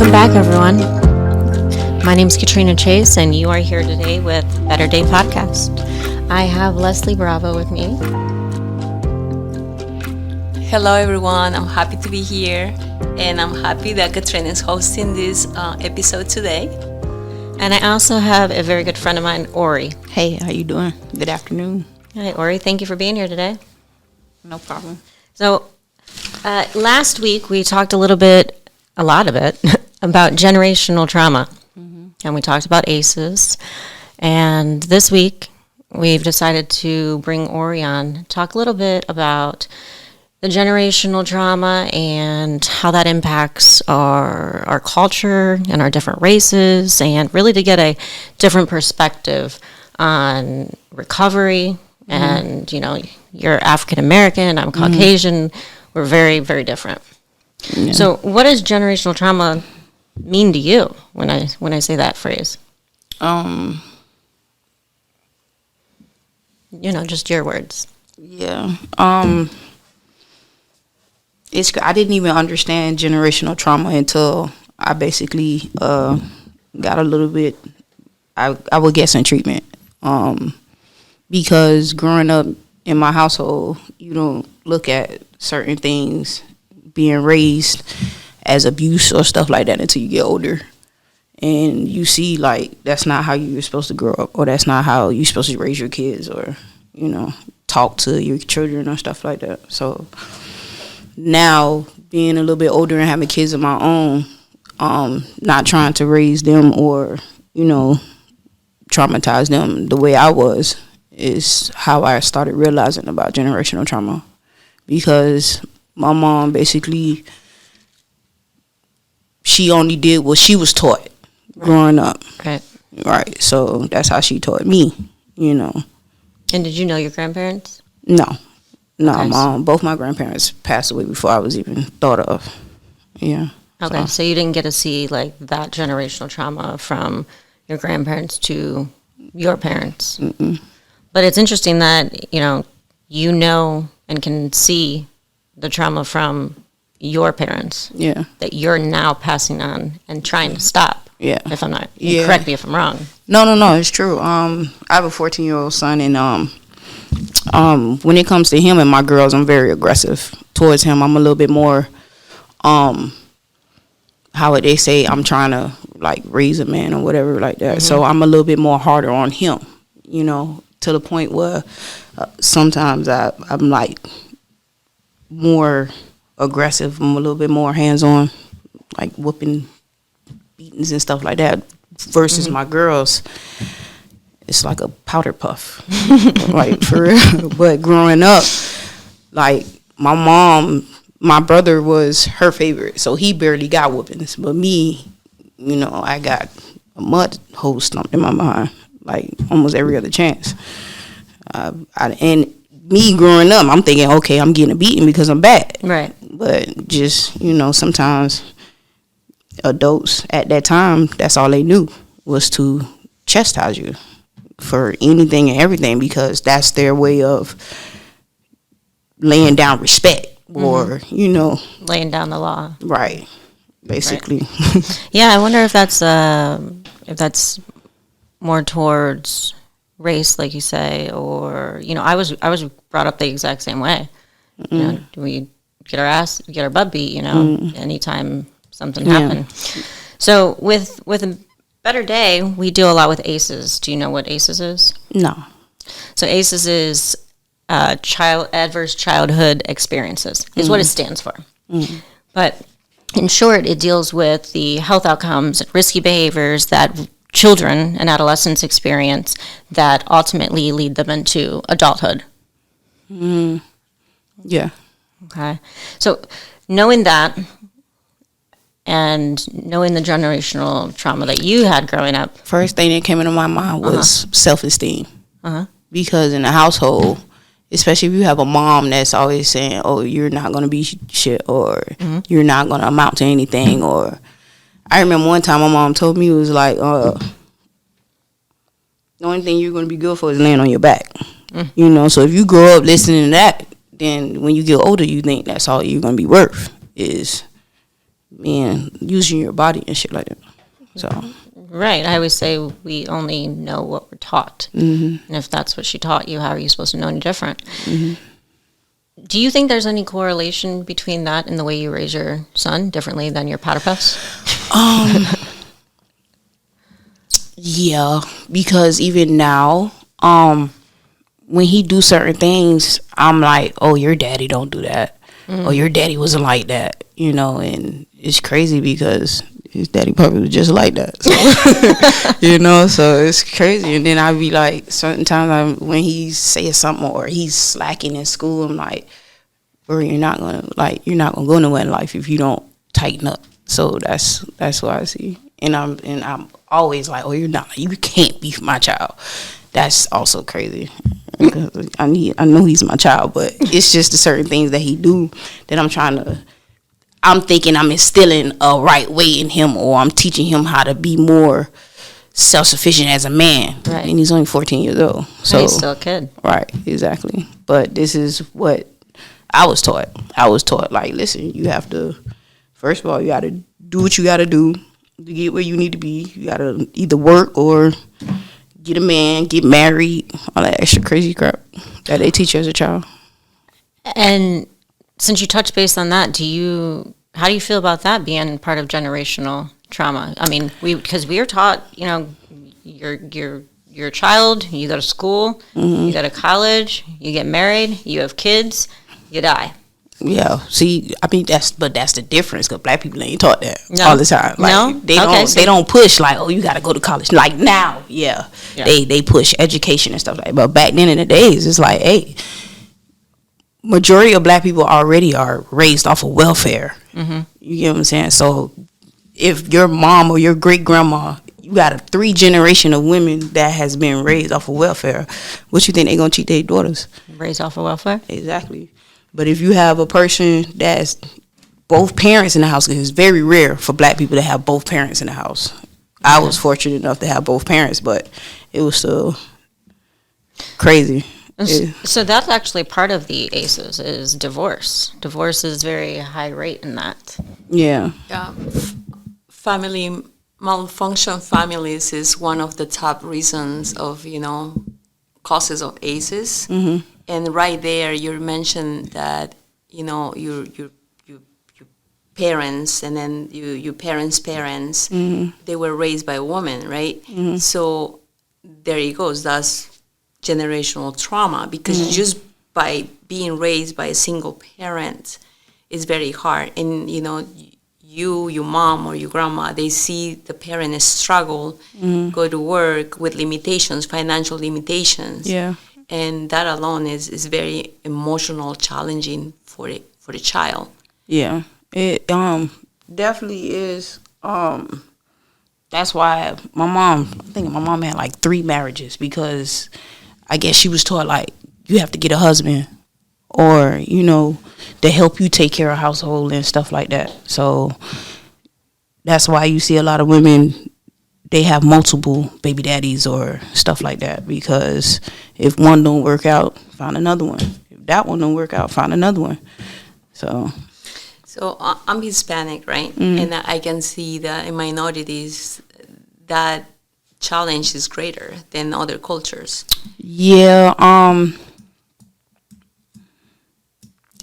Welcome back, everyone. My name is Katrina Chase, and you are here today with Better Day Podcast. I have Leslie Bravo with me. Hello, everyone. I'm happy to be here, and I'm happy that Katrina is hosting this episode today. And I also have a very good friend of mine, Ori. Hey, how you doing? Good afternoon. Hi, Ori. Thank you for being here today. No problem. So, last week we talked a lot of it, about generational trauma. Mm-hmm. And we talked about ACEs. And this week we've decided to bring Ori on, talk a little bit about the generational trauma and how that impacts our culture and our different races, and really to get a different perspective on recovery. Mm-hmm. And, you know, you're African American, I'm Caucasian. We're very, very different. Yeah. So what does generational trauma mean to you when I say that phrase? You know, just your words. Yeah. I didn't even understand generational trauma until I basically got a little bit, I would guess, in treatment. Because growing up in my household, you don't look at certain things being raised as abuse or stuff like that until you get older. And you see, like, that's not how you're supposed to grow up, or that's not how you're supposed to raise your kids, or, you know, talk to your children or stuff like that. So now, being a little bit older and having kids of my own, not trying to raise them or, you know, traumatize them the way I was, is how I started realizing about generational trauma. Because my mom basically, she only did what she was taught growing up. Right. So that's how she taught me, you know. And did you know your grandparents? No, both my grandparents passed away before I was even thought of. Yeah. Okay, so you didn't get to see, like, that generational trauma from your grandparents to your parents. Mm-mm. But it's interesting that, you know and can see the trauma from your parents. Yeah. That you're now passing on and trying to stop. Yeah. If I'm not, correct me if I'm wrong. No, it's true. I have a 14-year-old son, and when it comes to him and my girls, I'm very aggressive towards him. I'm a little bit more, how would they say, I'm trying to, like, raise a man or whatever like that. Mm-hmm. So I'm a little bit more harder on him, you know, to the point where sometimes I'm, like, more aggressive. I'm a little bit more hands-on, like whooping, beatings and stuff like that, versus my girls. It's like a powder puff, like, for real. But growing up, like, my brother was her favorite, so he barely got whoopings. But me, you know, I got a mud hole stumped in my behind, like, almost every other chance. And me growing up, I'm thinking, okay, I'm getting a beating because I'm bad. Right. But just, you know, sometimes adults at that time, that's all they knew was to chastise you for anything and everything, because that's their way of laying down respect, or, you know, laying down the law. Right. Basically. Right. Yeah, I wonder if that's more towards race, like you say, or, you know, I was brought up the exact same way. Mm-hmm. You know, we get our butt beat, you know, anytime something happened. So with a Better Day, we deal a lot with ACEs. Do you know what ACEs is? No. So ACEs is adverse childhood experiences, is what it stands for. Mm-hmm. But in short, it deals with the health outcomes, risky behaviors that children and adolescents experience that ultimately lead them into adulthood. Yeah. Okay. So knowing that, and knowing the generational trauma that you had growing up, first thing that came into my mind was self-esteem. Because in the household, especially if you have a mom that's always saying, oh, you're not going to be shit, or you're not going to amount to anything, or I remember one time my mom told me, it was like, the only thing you're going to be good for is laying on your back. You know, so if you grow up listening to that, then when you get older, you think that's all you're going to be worth, is men using your body and shit like that. So Right. I always say we only know what we're taught. Mm-hmm. And if that's what she taught you, how are you supposed to know any different? Mm-hmm. Do you think there's any correlation between that and the way you raise your son differently than your platypus? Yeah, because even now, when he do certain things, I'm like, oh, your daddy don't do that. Or your daddy wasn't like that, and it's crazy because his daddy probably was just like that. So, so it's crazy. And then I be like, certain times when he's saying something or he's slacking in school, I'm like, bro, you're not gonna go nowhere in life if you don't tighten up. So that's what I see. And I'm always like, oh, you can't be my child. That's also crazy. Because I know he's my child, but it's just the certain things that he do that I'm thinking I'm instilling a right way in him, or I'm teaching him how to be more self-sufficient as a man. Right. And he's only 14 years old. So he's still a kid. Right, exactly. But this is what I was taught. I was taught, like, listen, you have to, first of all, you got to do what you got to do to get where you need to be. You got to either work or get a man, get married, all that extra crazy crap that they teach you as a child. And since you touched base on that, how do you feel about that being part of generational trauma? I mean, because we are taught, you're a child, you go to school, you go to college, you get married, you have kids, you die. Yeah, see, I mean that's the difference, because black people ain't taught that all the time. Like, they don't push like, oh, you got to go to college. Like now, yeah. They push education and stuff like that. But back then in the days, it's like, hey, majority of black people already are raised off of welfare. Mm-hmm. You get what I'm saying? So if your mom or your great grandma, you got a 3 generation of women that has been raised off of welfare, what you think they gonna cheat their daughters? Raised off of welfare? Exactly. But if you have a person that's both parents in the house, because it's very rare for black people to have both parents in the house. I was fortunate enough to have both parents, but it was still crazy. So that's actually part of the ACEs is divorce. Divorce is very high rate in that. Yeah. Yeah. Family malfunction families is one of the top reasons of, causes of ACEs. Mm-hmm. And right there, you mentioned that, your parents and then your parents' parents, they were raised by a woman, right? Mm-hmm. So there it goes. That's generational trauma, because just by being raised by a single parent is very hard. And, your mom or your grandma, they see the parent struggle, go to work with limitations, financial limitations. Yeah. And that alone is very emotional, challenging for the child. Yeah, it definitely is. That's why I think my mom had like 3 marriages, because I guess she was taught like you have to get a husband, or to help you take care of household and stuff like that. So that's why you see a lot of women, they have multiple baby daddies or stuff like that, because if one don't work out, find another one. If that one don't work out, find another one. So I'm Hispanic, right? And I can see that in minorities that challenge is greater than other cultures. Yeah,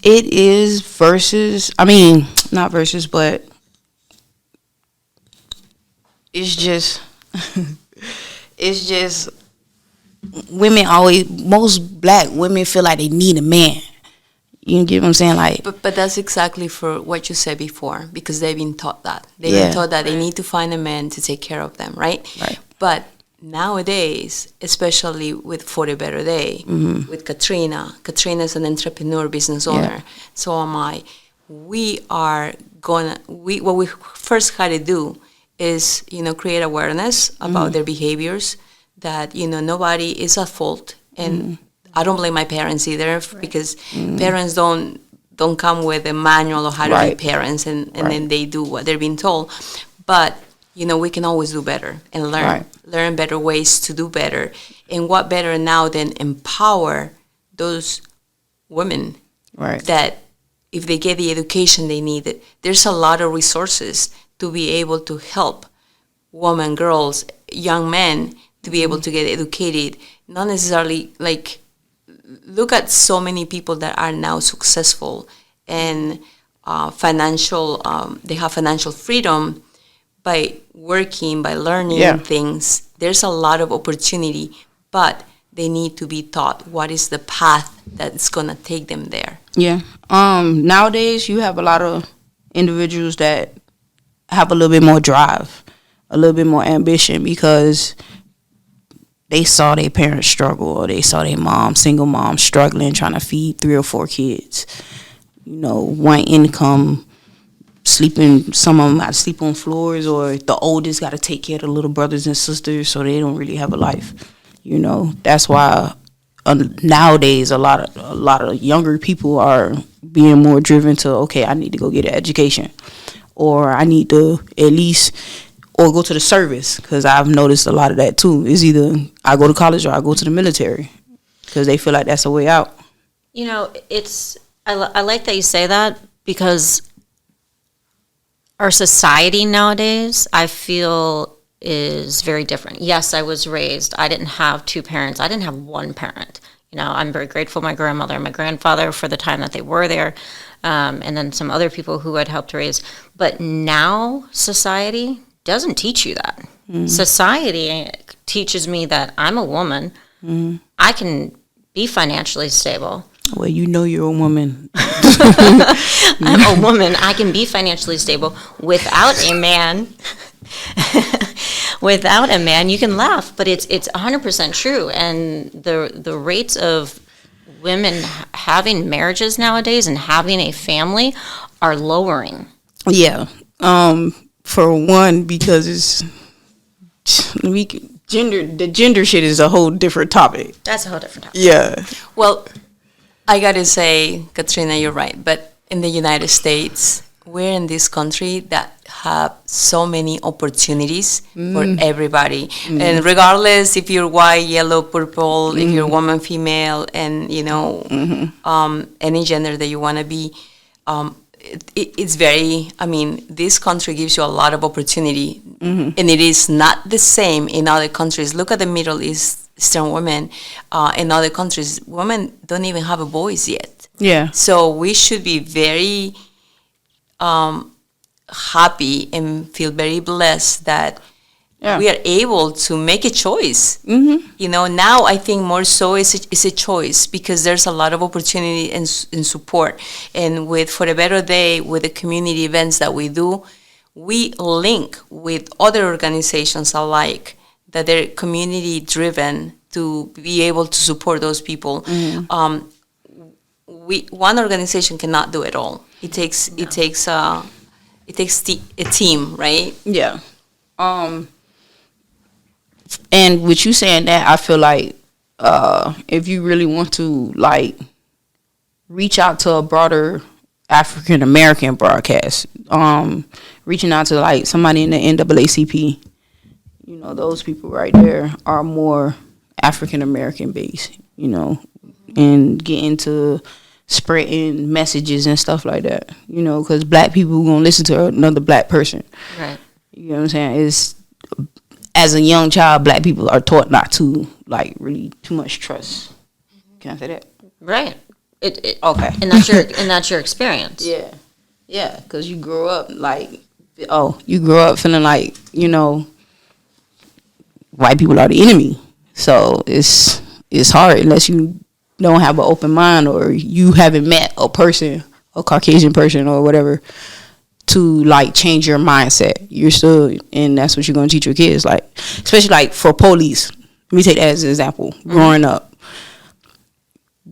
it is not versus, but it's just most black women feel like they need a man. You get what I'm saying? Like, but that's exactly for what you said before, because they've been taught that. They've been taught that they need to find a man to take care of them, right? Right. But nowadays, especially with For the Better Day, with Katrina's an entrepreneur, business owner. So am I. What we first had to do is, create awareness about their behaviors, that, nobody is at fault. And I don't blame my parents either, because parents don't come with a manual of how to be parents, and then they do what they're being told. But, we can always do better and learn better ways to do better. And what better now than empower those women that if they get the education they need, there's a lot of resources to be able to help women, girls, young men to be able to get educated. Not necessarily like, look at so many people that are now successful and financial. They have financial freedom by working, by learning things. There's a lot of opportunity, but they need to be taught what is the path that's gonna take them there. Yeah. Nowadays, you have a lot of individuals that have a little bit more drive, a little bit more ambition, because they saw their parents struggle, or they saw their mom, single mom, struggling, trying to feed 3 or 4 kids. You know, one income, sleeping, some of them got to sleep on floors, or the oldest got to take care of the little brothers and sisters, so they don't really have a life. You know, that's why nowadays a lot of younger people are being more driven to, okay, I need to go get an education, or I need to at least, or go to the service, because I've noticed a lot of that too. It's either I go to college or I go to the military, because they feel like that's the way out. You know, I like that you say that, because our society nowadays, I feel, is very different. Yes, I was raised, I didn't have 2 parents. I didn't have 1 parent. You know, I'm very grateful my grandmother and my grandfather for the time that they were there, and then some other people who had helped raise. But now society doesn't teach you that. Society teaches me that I'm a woman. I can be financially stable. Well, you know you're a woman. I'm a woman. I can be financially stable without a man. Without a man, you can laugh, but it's 100% true. And the rates of women having marriages nowadays and having a family are lowering. Yeah. For one, because it's the gender shit is a whole different topic. That's a whole different topic. Yeah. Well, I gotta say, Katrina, you're right. But in the United States, we're in this country that have so many opportunities for everybody. And regardless if you're white, yellow, purple, if you're woman, female, and, you know, any gender that you want to be, it's very, I mean, this country gives you a lot of opportunity. And it is not the same in other countries. Look at the Middle Eastern women. In other countries, women don't even have a voice yet. Yeah. So we should be very happy and feel very blessed that we are able to make a choice. You know, now I think more so is a choice, because there's a lot of opportunity and support. And with For a Better Day, with the community events that we do, we link with other organizations alike that they're community driven to be able to support those people. One organization cannot do it all. It takes a team, right? Yeah. And with you saying that, I feel like if you really want to, like, reach out to a broader African American broadcast, reaching out to, like, somebody in the NAACP, you know, those people right there are more African American based, you know, and getting to spreading messages and stuff like that, you know, because black people gonna listen to another black person. Right. You know what I'm saying? It's, as a young child, black people are taught not to, like, really too much trust. Can I say that? Right. Okay. And that's your experience. Yeah. Yeah, because you grow up, like, you grow up feeling like, you know, white people are the enemy. So it's hard unless you don't have an open mind, or you haven't met a person, a Caucasian person or whatever, to, like, change your mindset. You're still, and that's what you're going to teach your kids, like, especially, like, for police. Let me take that as an example. Growing up,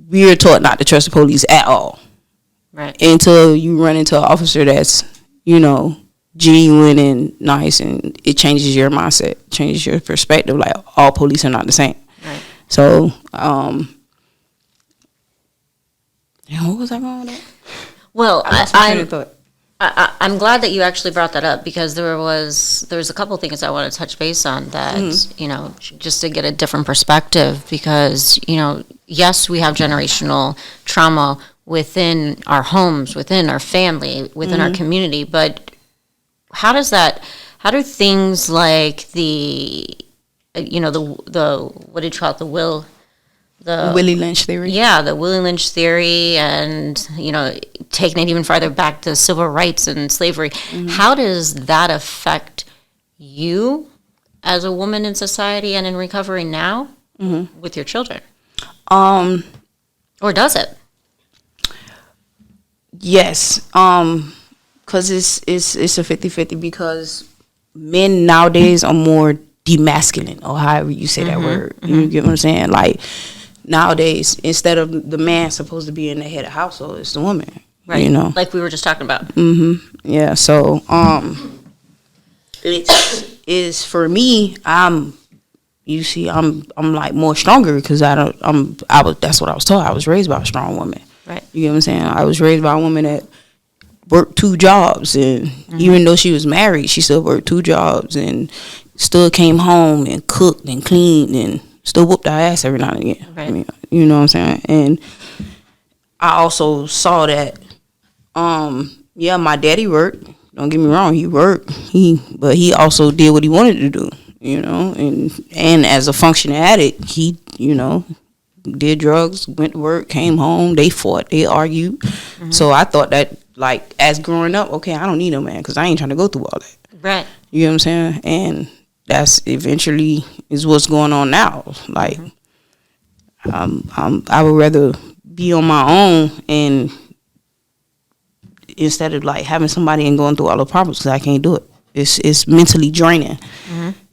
we are taught not to trust the police at all. Right. Until you run into an officer that's, you know, genuine and nice, and it changes your mindset, changes your perspective. Like, all police are not the same. Right. So, what was I going with that? Well, I'm I'm glad that you actually brought that up, because there was a couple of things I want to touch base on that, you know, just to get a different perspective, because, you know, yes, we have generational trauma within our homes, within our family, within our community. But how do things like the what did you call it, the Willie Lynch theory. Yeah, the Willie Lynch theory, and taking it even farther back to civil rights and slavery. How does that affect you as a woman in society and in recovery now with your children? Or does it? Yes. Because it's a 50-50, because men nowadays are more demasculine, or however you say that word. You get what I'm saying? Like, nowadays, instead of the man supposed to be in the head of household, it's the woman. Right. You know? Like we were just talking about. Yeah. So, it's for me, I'm like more stronger, because that's what I was taught. I was raised by a strong woman. Right. You get what I'm saying? I was raised by a woman that worked 2 jobs, and even though she was married, she still worked 2 jobs, and still came home and cooked and cleaned and still whooped our ass every now and again. Right. I mean, you know what I'm saying? And I also saw that, my daddy worked. Don't get me wrong, he worked. But he also did what he wanted to do, and as a functioning addict, he, did drugs, went to work, came home, they fought, they argued. So I thought that, like, as growing up, okay, I don't need a man, because I ain't trying to go through all that. Right. You know what I'm saying? And that's eventually is what's going on now. Like, I would rather be on my own, and instead of like having somebody and going through all the problems, because I can't do it. It's mentally draining.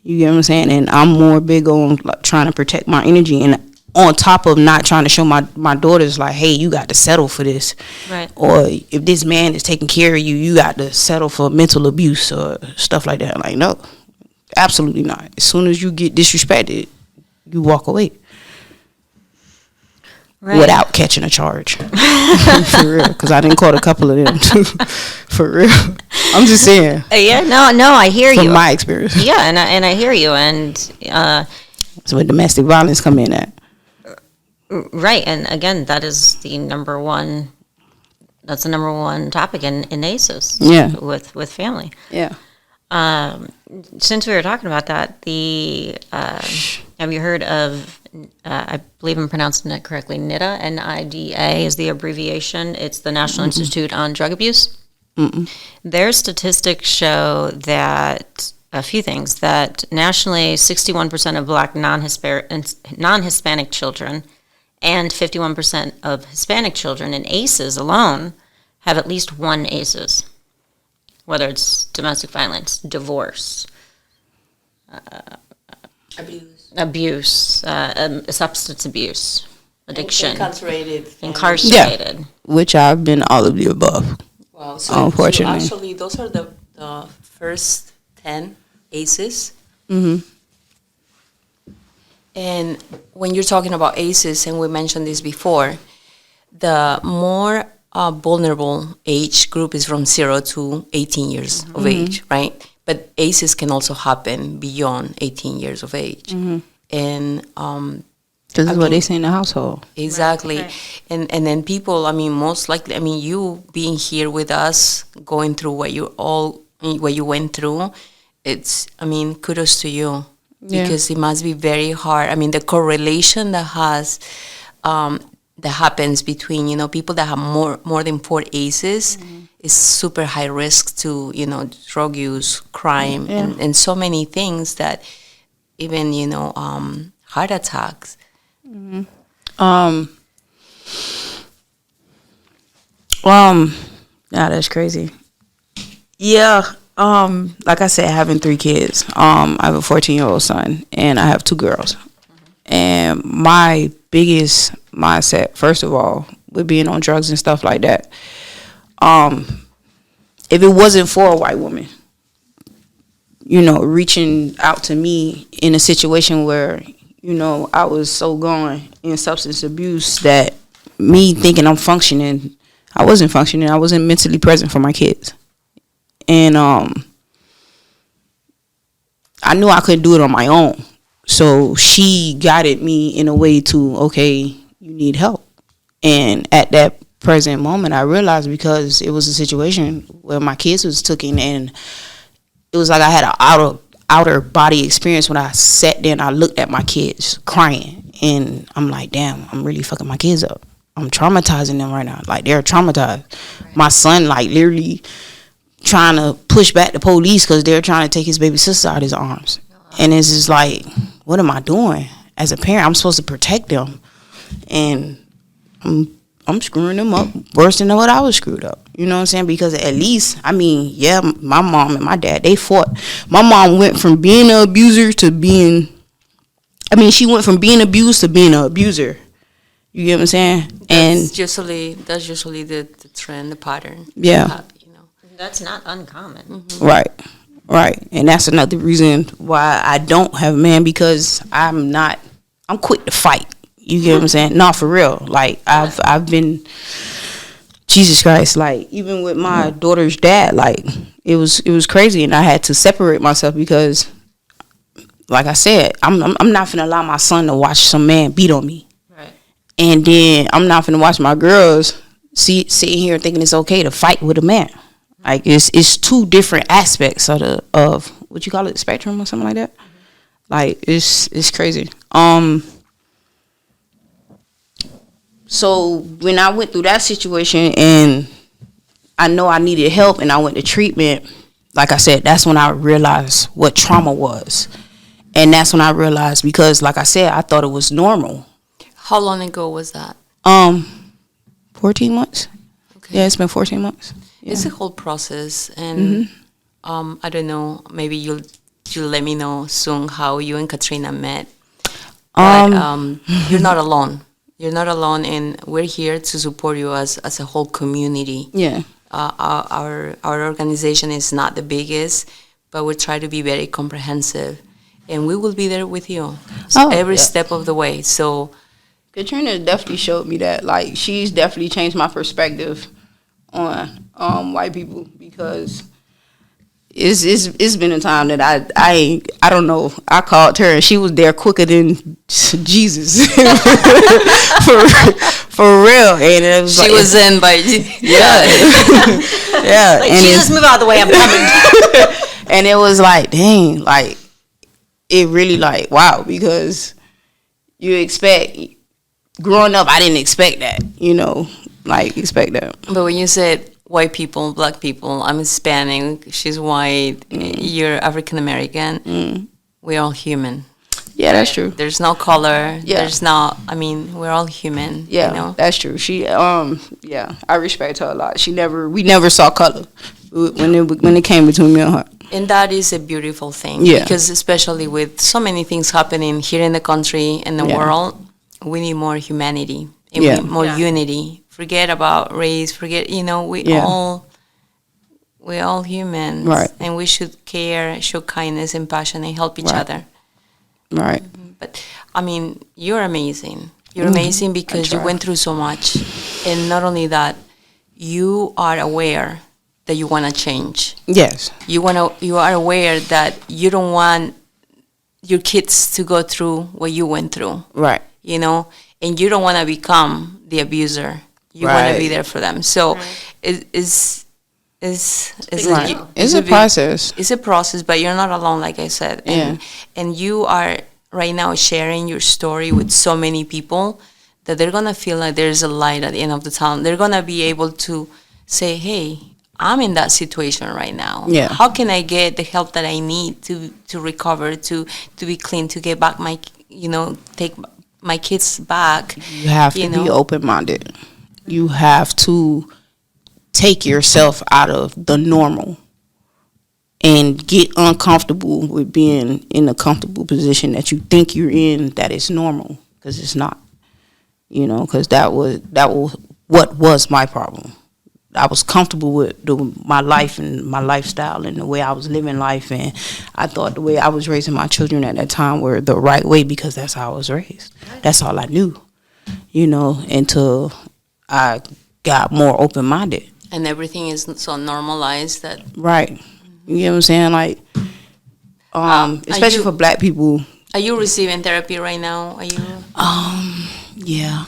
You get what I'm saying? And I'm more big on like trying to protect my energy, and on top of not trying to show my daughters like, hey, you got to settle for this. Right. Or if this man is taking care of you, you got to settle for mental abuse or stuff like that. Like, no, absolutely not. As soon as you get disrespected, you walk away. Right. Without catching a charge. For real. Because I didn't caught a couple of them too. For real. I'm just saying. Yeah, no, I hear you. From my experience. Yeah, and I hear you. And that's where domestic violence come in at. Right, and again, that is the number one. That's the number one topic in ACEs. Yeah. With family. Yeah. Since we were talking about that, have you heard of? I believe I'm pronouncing it correctly. NIDA, NIDA is the abbreviation. It's the National Institute on Drug Abuse. Their statistics show that a few things. That nationally, 61% of Black non-Hispanic children and 51% of Hispanic children in ACEs alone have at least one ACEs, whether it's domestic violence, divorce, abuse, substance abuse, addiction, incarcerated. Yeah, which I've been all of the above. Wow, so unfortunately, actually, those are the first 10 ACEs. And when you're talking about ACEs, and we mentioned this before, the more vulnerable age group is from 0 to 18 years of age, right? But ACEs can also happen beyond 18 years of age. And this is what they say in the household. Exactly. Right. And then people, most likely, you being here with us, going through what you went through, it's, kudos to you. Yeah. Because it must be very hard. The correlation that happens between, people that have more than 4 ACEs is super high risk to, drug use, crime, and so many things that even, heart attacks. Yeah, that's crazy. Yeah. Like I said, having 3 kids. I have a 14-year-old son, and I have 2 girls. And my biggest mindset, first of all, with being on drugs and stuff like that, if it wasn't for a white woman, reaching out to me in a situation where, I was so gone in substance abuse that me thinking I'm functioning, I wasn't functioning. I wasn't mentally present for my kids. And I knew I couldn't do it on my own. So she guided me in a way to, okay, you need help. And at that present moment, I realized because it was a situation where my kids was taken, and it was like I had an outer body experience when I sat there and I looked at my kids crying, and I'm like, damn, I'm really fucking my kids up. I'm traumatizing them right now. Like, they're traumatized. Right. My son, like, literally trying to push back the police because they're trying to take his baby sister out of his arms. And it's just like, what am I doing? As a parent, I'm supposed to protect them, and I'm screwing them up worse than what I was screwed up. You know what I'm saying? Because at least, I mean, yeah, my mom and my dad, they fought. My mom went from being an abuser to being, she went from being abused to being an abuser. You get what I'm saying? That's usually the trend, the pattern. Yeah. That's not uncommon. Mm-hmm. Right. And that's another reason why I don't have a man, because I'm quick to fight. You get what I'm saying? No, for real. Like, I've been, Jesus Christ, like, even with my daughter's dad, like, it was crazy, and I had to separate myself because, like I said, I'm not finna allow my son to watch some man beat on me. Right. And then I'm not finna watch my girls sitting here thinking it's okay to fight with a man. Like, it's two different aspects of what you call it, spectrum or something like that. Like, it's crazy. So when I went through that situation and I know I needed help and I went to treatment, like I said, that's when I realized what trauma was. And that's when I realized, because like I said, I thought it was normal. How long ago was that? 14 months. Okay. Yeah, it's been 14 months. Yeah. It's a whole process, and I don't know, maybe you'll let me know soon how you and Katrina met. But you're not alone. You're not alone, and we're here to support you as a whole community. Yeah. Our organization is not the biggest, but we try to be very comprehensive, and we will be there with you every step of the way. So Katrina definitely showed me that. Like, she's definitely changed my perspective on white people, because it's been a time that I don't know, I called her and she was there quicker than Jesus. for real. And it was she was in by yeah. Yeah. Like, and Jesus, move out of the way, I'm coming. And it was like, dang, like, it really, like, wow, because you expect, growing up, I didn't expect that, expect that. But when you said white people, black people, I'm Hispanic, she's white, you're African American, we're all human. Yeah, that's true. There's no color. Yeah. There's no, we're all human. Yeah, that's true. She, I respect her a lot. We never saw color when it came between me and her. And that is a beautiful thing. Yeah. Because especially with so many things happening here in the country and the world, we need more humanity and we need more unity. Forget about race. We're all humans. Right. And we should care, show kindness and passion, and help each other. Right. But, you're amazing. You're amazing because you went through so much. And not only that, you are aware that you want to change. Yes. You are aware that you don't want your kids to go through what you went through. Right. And you don't want to become the abuser. You want to be there for them. So it's a process. It's a process, but you're not alone, like I said. And you are right now sharing your story with so many people that they're going to feel like there's a light at the end of the tunnel. They're going to be able to say, hey, I'm in that situation right now. Yeah. How can I get the help that I need to recover, to be clean, to get back take my kids back? You have to be open-minded. You have to take yourself out of the normal and get uncomfortable with being in a comfortable position that you think you're in, that is normal, because it's not. Because that was what was my problem. I was comfortable with my life and my lifestyle and the way I was living life, and I thought the way I was raising my children at that time were the right way, because that's how I was raised. That's all I knew, until I got more open-minded. And everything is so normalized that... Right. You get what I'm saying? Like, especially for black people. Are you receiving therapy right now? Are you? Yeah.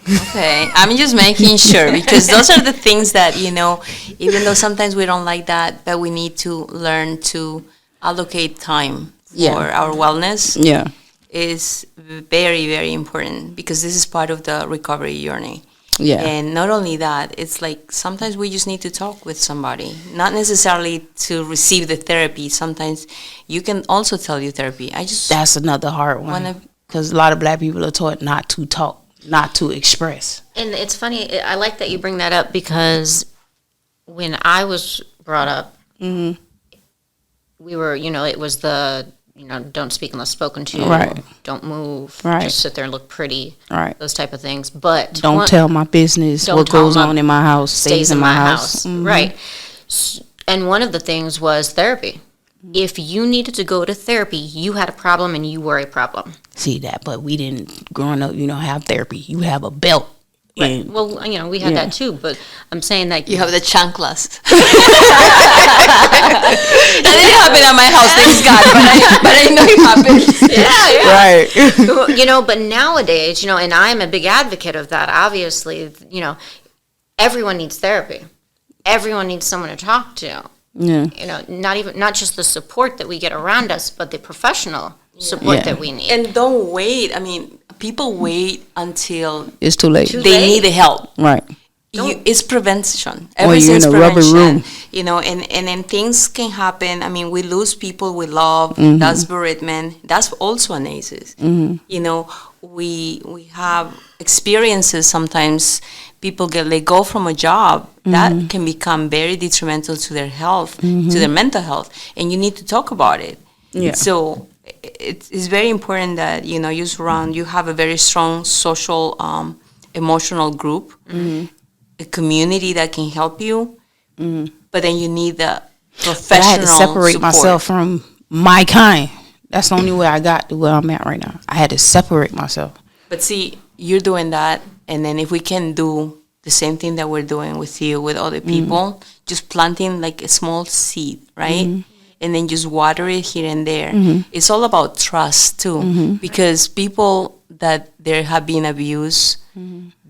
Okay, I'm just making sure because those are the things that, even though sometimes we don't like that, but we need to learn to allocate time Yeah. for our wellness Yeah. is very, very important because this is part of the recovery journey. Yeah. And not only that, it's like sometimes we just need to talk with somebody, not necessarily to receive the therapy. Sometimes you can also tell your therapy. That's another hard one. Because a lot of Black people are taught not to talk, not to express. And it's funny, I like that you bring that up because when I was brought up, Mm-hmm. we were, it was the, don't speak unless spoken to, Right. don't move, Right. just sit there and look pretty, Right. those type of things. But Don't tell my business. Don't What tell goes my- on in my house stays in my house. Mhm. Right. And one of the things was therapy. If you needed to go to therapy, you had a problem and you were a problem. See that, but we didn't, growing up, have therapy. You have a belt. Right. And Well, we had Yeah. that too, but I'm saying that You have the chanclas. That didn't happen at my house, thanks God, but I know it happens. right. But nowadays, and I'm a big advocate of that. Obviously, everyone needs therapy. Everyone needs someone to talk to. Yeah. Not just the support that we get around us, but the professional support Yeah. that we need. And don't wait. I mean, people wait until It's too late. Too they late. need the help. Right. It's prevention. Or you're in a rubber room. And then things can happen. I mean, we lose people we love. Mm-hmm. That's bereavement. That's also an ACEs. We have experiences sometimes. People get let go from a job that can become very detrimental to their health, to their mental health, and you need to talk about it. Yeah. So it's very important that you have a very strong social, emotional group, a community that can help you, but then you need the But I professional had to separate support. myself from my kind. That's the only way I got to where I'm at right now. I had to separate myself. But see, you're doing that, and then if we can do the same thing that we're doing with you, with other people, just planting like a small seed, right? And then just water it here and there. It's all about trust too, because people that there have been abused,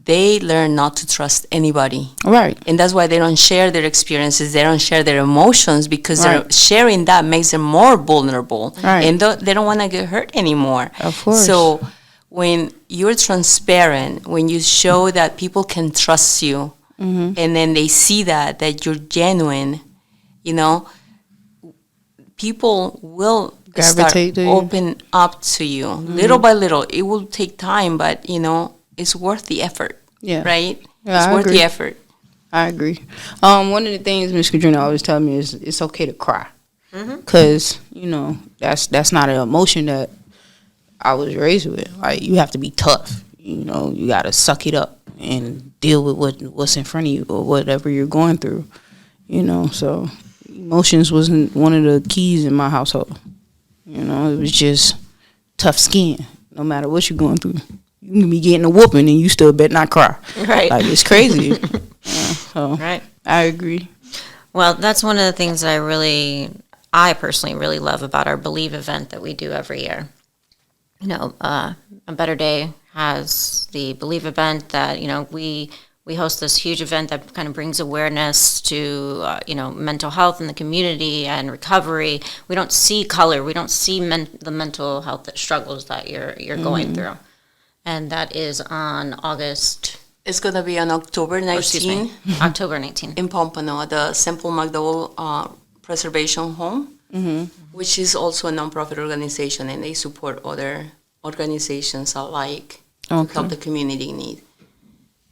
they learn not to trust anybody. Right. And that's why they don't share their experiences. They don't share their emotions because Right. they're sharing that makes them more vulnerable. Right. And they don't want to get hurt anymore. Of course. So when you're transparent, when you show that people can trust you, and then they see that you're genuine, people will Gravitate to you. open up to you little by little. It will take time, but it's worth the effort. Yeah. Right? Yeah, it's I worth agree. the effort. I agree. One of the things Miss Katrina always tell me is it's okay to cry, because that's not an emotion that I was raised with. Like, you have to be tough. You got to suck it up and deal with what's in front of you or whatever you're going through. So emotions wasn't one of the keys in my household. It was just tough skin. No matter what you're going through, you can be getting a whooping and you still better not cry. Right. Like, it's crazy. So Right. I agree. Well, that's one of the things that I personally really love about our Believe event that we do every year. A Better Day has the Believe event that, we host this huge event that kind of brings awareness to, mental health in the community and recovery. We don't see color. We don't see the mental health struggles that you're going through. And that is on August, It's going to be on October 19th October 19th. in Pompano at the Semple McDowell Preservation Home, which is also a nonprofit organization, and they support other organizations alike to help the community need.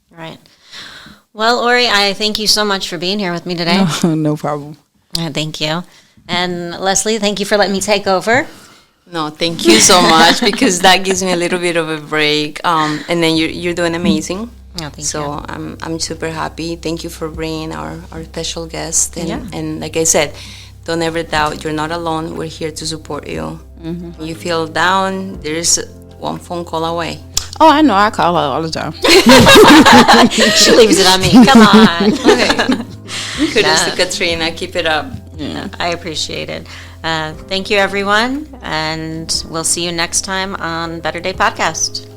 Right. Well, Ori, I thank you so much for being here with me today. No problem. Thank you. And Leslie, thank you for letting me take over. No, thank you so much because that gives me a little bit of a break. And then you're doing amazing. Oh, thank So you. I'm super happy. Thank you for bringing our special guest. And, Yeah. and like I said, don't ever doubt you're not alone. We're here to support you. When you feel down, there's one phone call away. Oh, I know. I call her all the time. She leaves it on me. Come on. Kudos to Katrina. Keep it up. I appreciate it. Thank you, everyone. And we'll see you next time on Better Day Podcast.